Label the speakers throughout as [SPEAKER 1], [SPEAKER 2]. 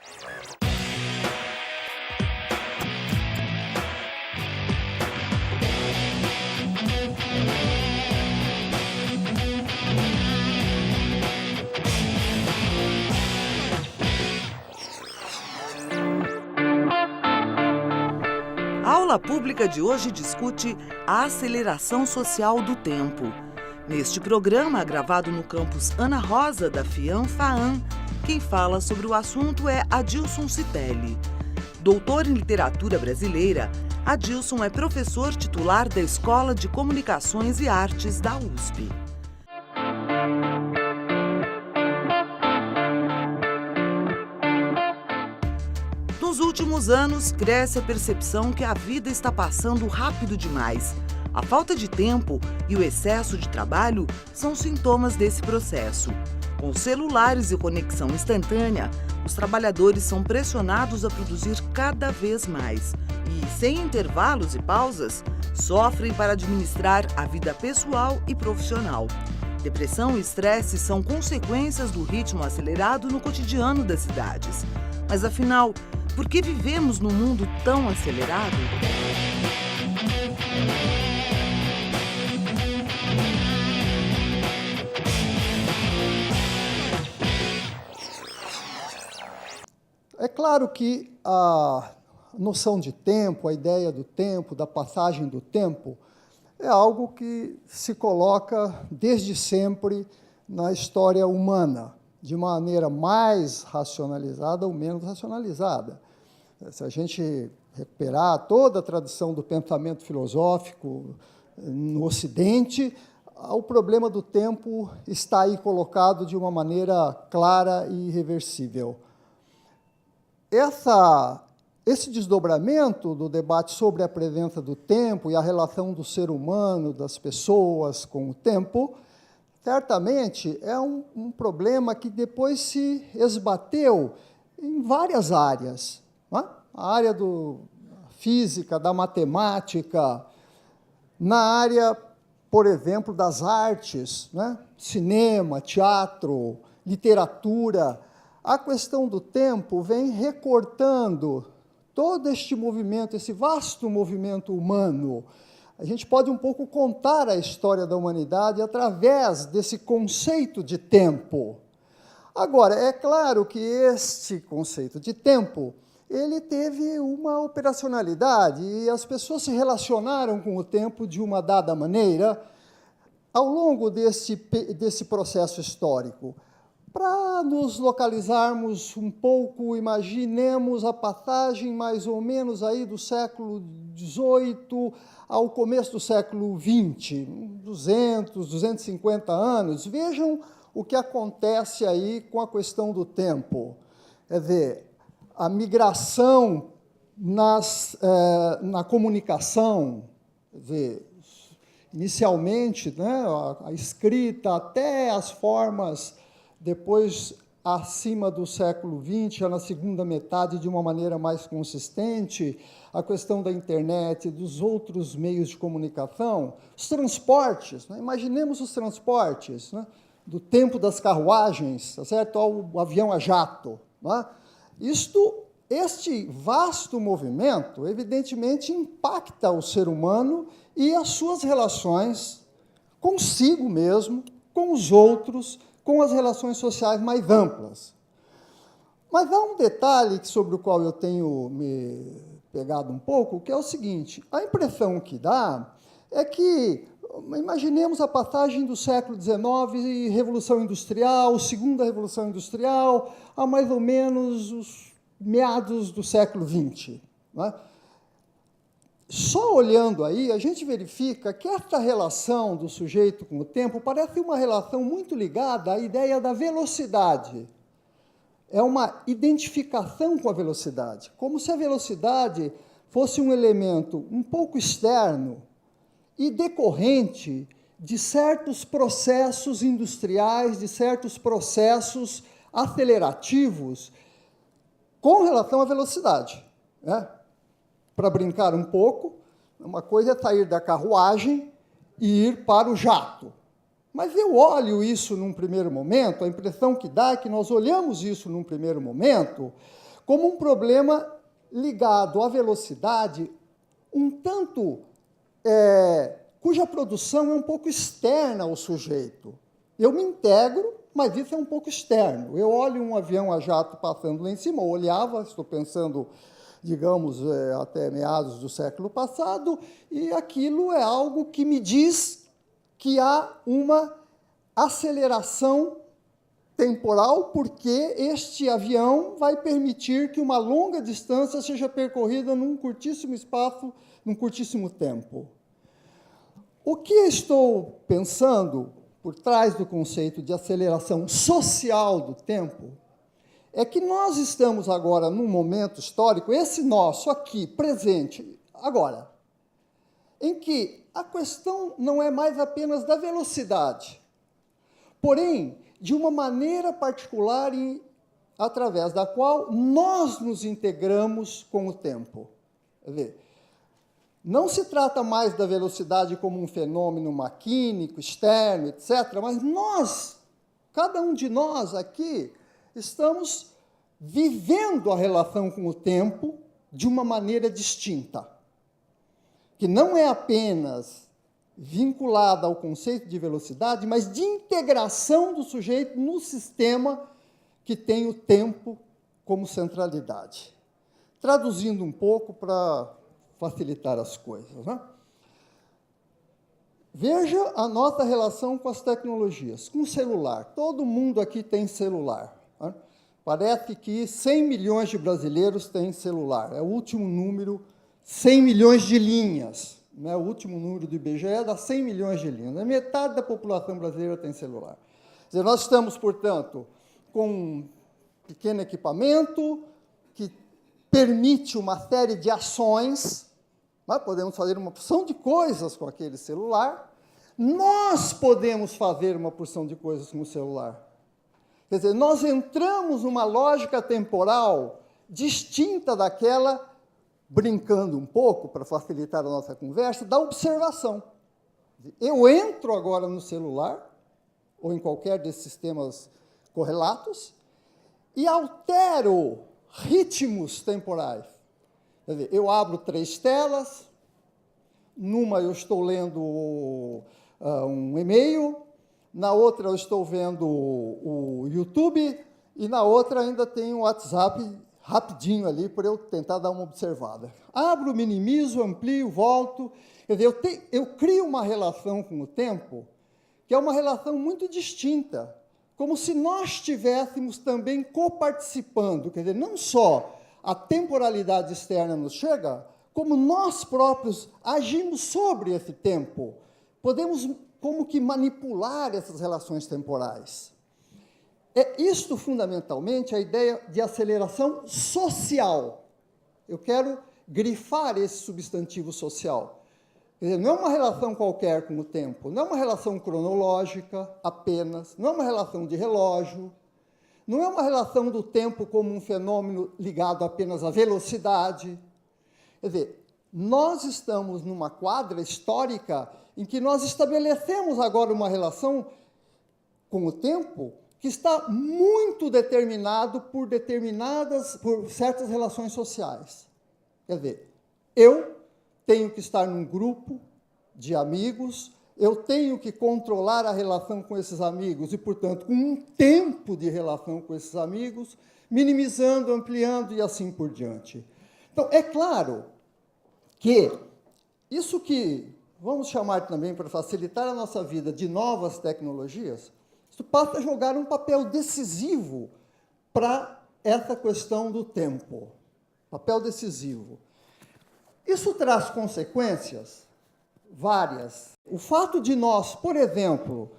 [SPEAKER 1] A aula pública de hoje discute a aceleração social do tempo. Neste programa, gravado no campus Ana Rosa, da FIAM-FAAM, quem fala sobre o assunto é Adilson Cipelli. Doutor em Literatura Brasileira, Adilson é professor titular da Escola de Comunicações e Artes da USP. Nos últimos anos, cresce a percepção que a vida está passando rápido demais. A falta de tempo e o excesso de trabalho são sintomas desse processo. Com celulares e conexão instantânea, os trabalhadores são pressionados a produzir cada vez mais e, sem intervalos e pausas, sofrem para administrar a vida pessoal e profissional. Depressão e estresse são consequências do ritmo acelerado no cotidiano das cidades. Mas, afinal, por que vivemos num mundo tão acelerado?
[SPEAKER 2] É claro que a noção de tempo, a ideia do tempo, da passagem do tempo, é algo que se coloca desde sempre na história humana, de maneira mais racionalizada ou menos racionalizada. Se a gente recuperar toda a tradição do pensamento filosófico no Ocidente, o problema do tempo está aí colocado de uma maneira clara e irreversível. Esse desdobramento do debate sobre a presença do tempo e a relação do ser humano, das pessoas com o tempo, certamente é um problema que depois se esbateu em várias áreas. Não é? A área da física, da matemática, na área, por exemplo, das artes, né? Cinema, teatro, literatura. A questão do tempo vem recortando todo este movimento, esse vasto movimento humano. A gente pode um pouco contar a história da humanidade através desse conceito de tempo. Agora, é claro que este conceito de tempo, ele teve uma operacionalidade e as pessoas se relacionaram com o tempo de uma dada maneira ao longo desse processo histórico. Para nos localizarmos um pouco, imaginemos a passagem mais ou menos aí do século XVIII ao começo do século XX, 200, 250 anos. Vejam o que acontece aí com a questão do tempo. Quer dizer, a migração na comunicação, quer dizer, inicialmente, né, a escrita, até as formas, depois, acima do século XX, já na segunda metade, de uma maneira mais consistente, a questão da internet e dos outros meios de comunicação, os transportes, né? Imaginemos os transportes, né? Do tempo das carruagens, tá certo? Ao avião a jato. Né? Este vasto movimento, evidentemente, impacta o ser humano e as suas relações consigo mesmo, com os outros, com as relações sociais mais amplas. Mas há um detalhe sobre o qual eu tenho me pegado um pouco, que é o seguinte: a impressão que dá é que, imaginemos a passagem do século XIX, Revolução Industrial, Segunda Revolução Industrial, a mais ou menos os meados do século XX. Né? Só olhando aí, a gente verifica que essa relação do sujeito com o tempo parece uma relação muito ligada à ideia da velocidade. É uma identificação com a velocidade, como se a velocidade fosse um elemento um pouco externo e decorrente de certos processos industriais, de certos processos acelerativos com relação à velocidade. Né? Para brincar um pouco, uma coisa é sair da carruagem e ir para o jato. Mas eu olho isso num primeiro momento, a impressão que dá é que nós olhamos isso num primeiro momento como um problema ligado à velocidade, um tanto cuja produção é um pouco externa ao sujeito. Eu me integro, mas isso é um pouco externo. Eu olho um avião a jato passando lá em cima, eu olhava, estou pensando, digamos, até meados do século passado, e aquilo é algo que me diz que há uma aceleração temporal, porque este avião vai permitir que uma longa distância seja percorrida num curtíssimo espaço, num curtíssimo tempo. O que estou pensando por trás do conceito de aceleração social do tempo é que nós estamos agora num momento histórico, esse nosso aqui, presente, agora, em que a questão não é mais apenas da velocidade, porém, de uma maneira particular através da qual nós nos integramos com o tempo. Quer dizer, não se trata mais da velocidade como um fenômeno maquínico, externo, etc., mas nós, cada um de nós aqui, estamos vivendo a relação com o tempo de uma maneira distinta, que não é apenas vinculada ao conceito de velocidade, mas de integração do sujeito no sistema que tem o tempo como centralidade. Traduzindo um pouco para facilitar as coisas, né? Veja a nossa relação com as tecnologias, com o celular. Todo mundo aqui tem celular, né? Parece que 100 milhões de brasileiros têm celular. É o último número, 100 milhões de linhas. Né? O último número do IBGE dá 100 milhões de linhas. Metade da população brasileira tem celular. Quer dizer, nós estamos, portanto, com um pequeno equipamento que permite uma série de ações. Nós podemos fazer uma porção de coisas com aquele celular. Nós podemos fazer uma porção de coisas com o celular. Quer dizer, nós entramos numa lógica temporal distinta daquela, brincando um pouco, para facilitar a nossa conversa, da observação. Eu entro agora no celular, ou em qualquer desses sistemas correlatos, e altero ritmos temporais. Quer dizer, eu abro 3 telas, numa eu estou lendo um e-mail, na outra eu estou vendo o YouTube, e na outra ainda tem o WhatsApp rapidinho ali, para eu tentar dar uma observada. Abro, minimizo, amplio, volto. Quer dizer, eu crio uma relação com o tempo, que é uma relação muito distinta, como se nós estivéssemos também coparticipando, quer dizer, não só a temporalidade externa nos chega, como nós próprios agimos sobre esse tempo. Podemos, como que, manipular essas relações temporais. É isto, fundamentalmente, a ideia de aceleração social. Eu quero grifar esse substantivo social. Quer dizer, não é uma relação qualquer com o tempo, não é uma relação cronológica apenas, não é uma relação de relógio, não é uma relação do tempo como um fenômeno ligado apenas à velocidade. Quer dizer, nós estamos numa quadra histórica em que nós estabelecemos agora uma relação com o tempo que está muito determinado por certas relações sociais. Quer dizer, eu tenho que estar num grupo de amigos, eu tenho que controlar a relação com esses amigos e, portanto, com um tempo de relação com esses amigos, minimizando, ampliando e assim por diante. Então, é claro que isso que vamos chamar também, para facilitar a nossa vida, de novas tecnologias, isso passa a jogar um papel decisivo para essa questão do tempo. Papel decisivo. Isso traz consequências várias. O fato de nós, por exemplo,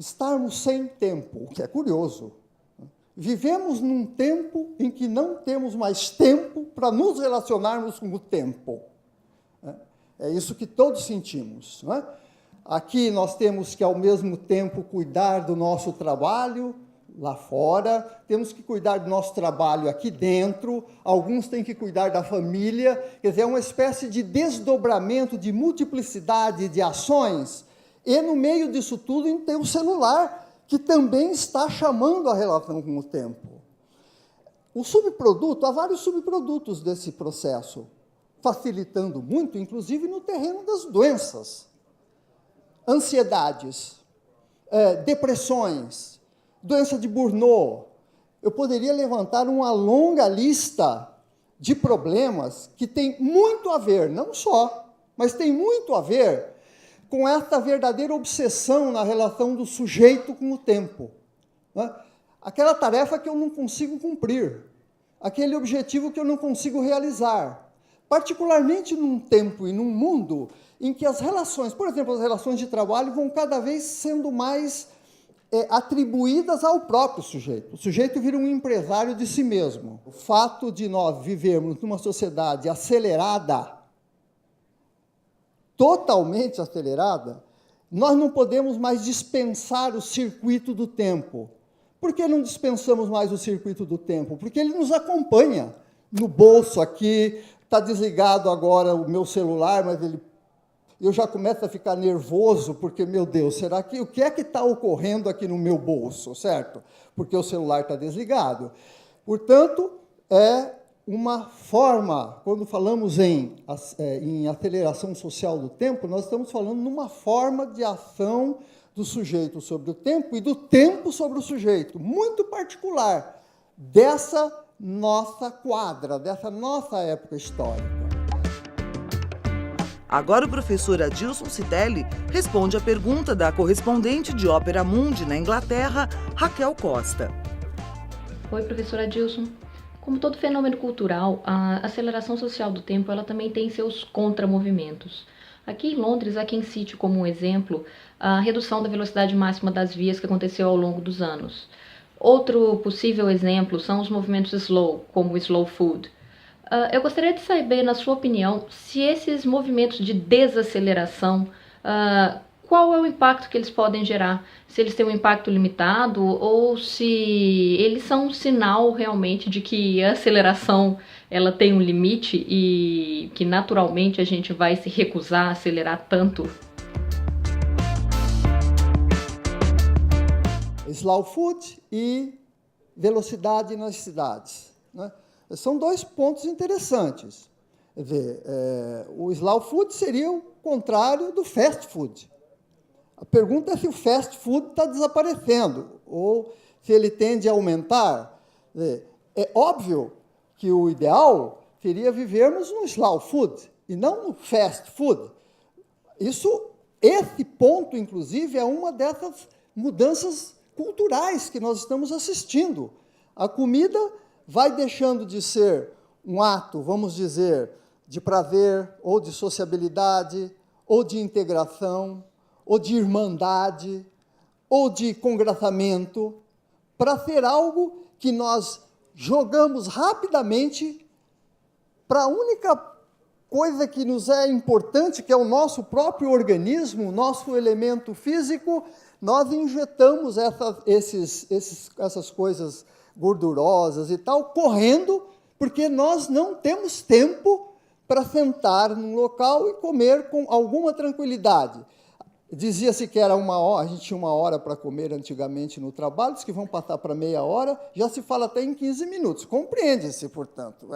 [SPEAKER 2] estarmos sem tempo, o que é curioso. Vivemos num tempo em que não temos mais tempo para nos relacionarmos com o tempo. É isso que todos sentimos, não é? Aqui nós temos que, ao mesmo tempo, cuidar do nosso trabalho lá fora, temos que cuidar do nosso trabalho aqui dentro, alguns têm que cuidar da família, quer dizer, é uma espécie de desdobramento, de multiplicidade de ações, e no meio disso tudo tem o celular, que também está chamando a relação com o tempo. O subproduto, há vários subprodutos desse processo, facilitando muito, inclusive no terreno das doenças. Ansiedades, depressões, doença de Burnout. Eu poderia levantar uma longa lista de problemas que tem muito a ver, não só, mas tem muito a ver com essa verdadeira obsessão na relação do sujeito com o tempo. Né? Aquela tarefa que eu não consigo cumprir, aquele objetivo que eu não consigo realizar, particularmente num tempo e num mundo em que as relações, por exemplo, as relações de trabalho vão cada vez sendo mais atribuídas ao próprio sujeito. O sujeito vira um empresário de si mesmo. O fato de nós vivermos numa sociedade acelerada, totalmente acelerada, nós não podemos mais dispensar o circuito do tempo. Por que não dispensamos mais o circuito do tempo? Porque ele nos acompanha no bolso aqui, está desligado agora o meu celular, mas eu já começo a ficar nervoso, porque, meu Deus, será que o que é que está ocorrendo aqui no meu bolso, certo? Porque o celular está desligado. Portanto, é uma forma, quando falamos em aceleração social do tempo, nós estamos falando numa forma de ação do sujeito sobre o tempo e do tempo sobre o sujeito, muito particular dessa nossa quadra, dessa nossa época histórica.
[SPEAKER 1] Agora o professor Adilson Citelli responde a pergunta da correspondente de Opera Mundi na Inglaterra, Raquel Costa.
[SPEAKER 3] Oi, professor Adilson. Como todo fenômeno cultural, a aceleração social do tempo ela também tem seus contramovimentos. Aqui em Londres, há quem cite como um exemplo a redução da velocidade máxima das vias que aconteceu ao longo dos anos. Outro possível exemplo são os movimentos slow, como o slow food. Eu gostaria de saber, na sua opinião, se esses movimentos de desaceleração, qual é o impacto que eles podem gerar? Se eles têm um impacto limitado ou se eles são um sinal realmente de que a aceleração ela tem um limite e que naturalmente a gente vai se recusar a acelerar tanto?
[SPEAKER 2] Slow food e velocidade nas cidades, né? São dois pontos interessantes. Quer dizer, o slow food seria o contrário do fast food. A pergunta é se o fast food está desaparecendo ou se ele tende a aumentar. É óbvio que o ideal seria vivermos no slow food e não no fast food. Esse ponto, inclusive, é uma dessas mudanças culturais que nós estamos assistindo. A comida vai deixando de ser um ato, vamos dizer, de prazer, ou de sociabilidade, ou de integração, ou de irmandade, ou de congraçamento, para ser algo que nós jogamos rapidamente para a única coisa que nos é importante, que é o nosso próprio organismo, o nosso elemento físico. Nós injetamos essas coisas gordurosas e tal, correndo, porque nós não temos tempo para sentar num local e comer com alguma tranquilidade. Dizia-se que era 1 hora, a gente tinha 1 hora para comer antigamente no trabalho, diz que vão passar para meia hora, já se fala até em 15 minutos. Compreende-se, portanto.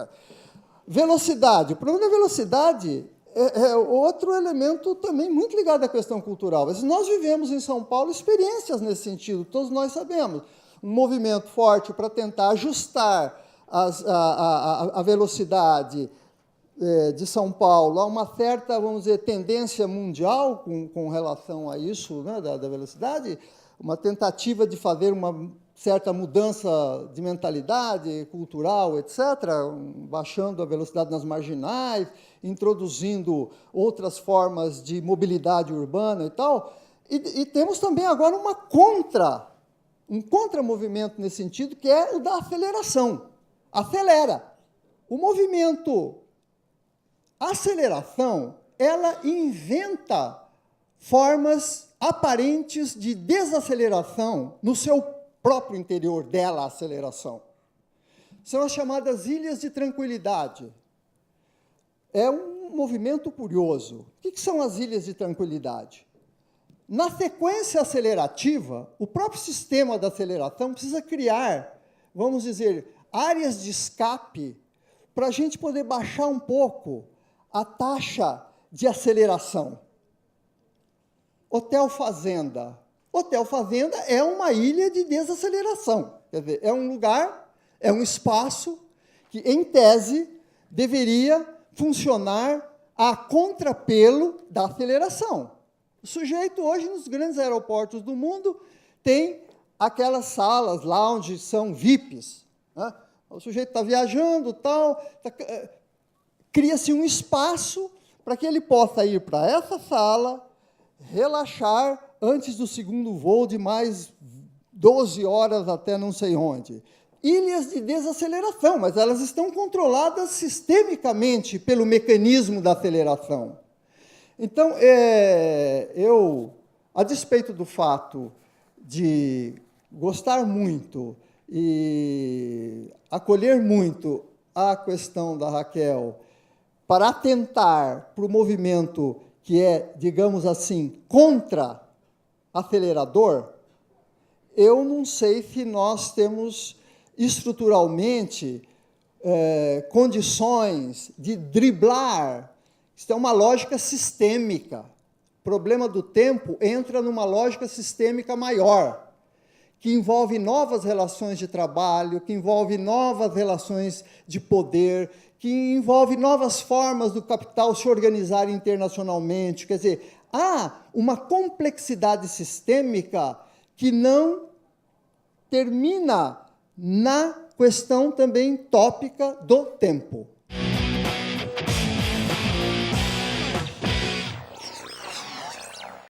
[SPEAKER 2] Velocidade. O problema da velocidade é outro elemento também muito ligado à questão cultural. Mas nós vivemos em São Paulo experiências nesse sentido, todos nós sabemos. Um movimento forte para tentar ajustar a velocidade de São Paulo a uma certa, vamos dizer, tendência mundial com relação a isso, né, da velocidade, uma tentativa de fazer uma certa mudança de mentalidade cultural, etc., baixando a velocidade nas marginais, introduzindo outras formas de mobilidade urbana e tal. E temos também agora um contramovimento nesse sentido, que é o da aceleração. Acelera. O movimento aceleração, ela inventa formas aparentes de desaceleração no seu próprio interior dela, a aceleração. São as chamadas ilhas de tranquilidade. É um movimento curioso. O que são as ilhas de tranquilidade? Na sequência acelerativa, o próprio sistema da aceleração precisa criar, vamos dizer, áreas de escape para a gente poder baixar um pouco a taxa de aceleração. Hotel Fazenda. Hotel Fazenda é uma ilha de desaceleração. Quer dizer, é um lugar, é um espaço que, em tese, deveria funcionar a contrapelo da aceleração. O sujeito, hoje, nos grandes aeroportos do mundo, tem aquelas salas lá onde são VIPs. Né? O sujeito está viajando, tal, cria-se um espaço para que ele possa ir para essa sala, relaxar antes do segundo voo de mais 12 horas até não sei onde. Ilhas de desaceleração, mas elas estão controladas sistemicamente pelo mecanismo da aceleração. Então, eu, a despeito do fato de gostar muito e acolher muito a questão da Raquel para atentar para o movimento que é, digamos assim, contra-acelerador, eu não sei se nós temos estruturalmente condições de driblar. Isso é uma lógica sistêmica. O problema do tempo entra numa lógica sistêmica maior, que envolve novas relações de trabalho, que envolve novas relações de poder, que envolve novas formas do capital se organizar internacionalmente. Quer dizer, há uma complexidade sistêmica que não termina na questão também tópica do tempo.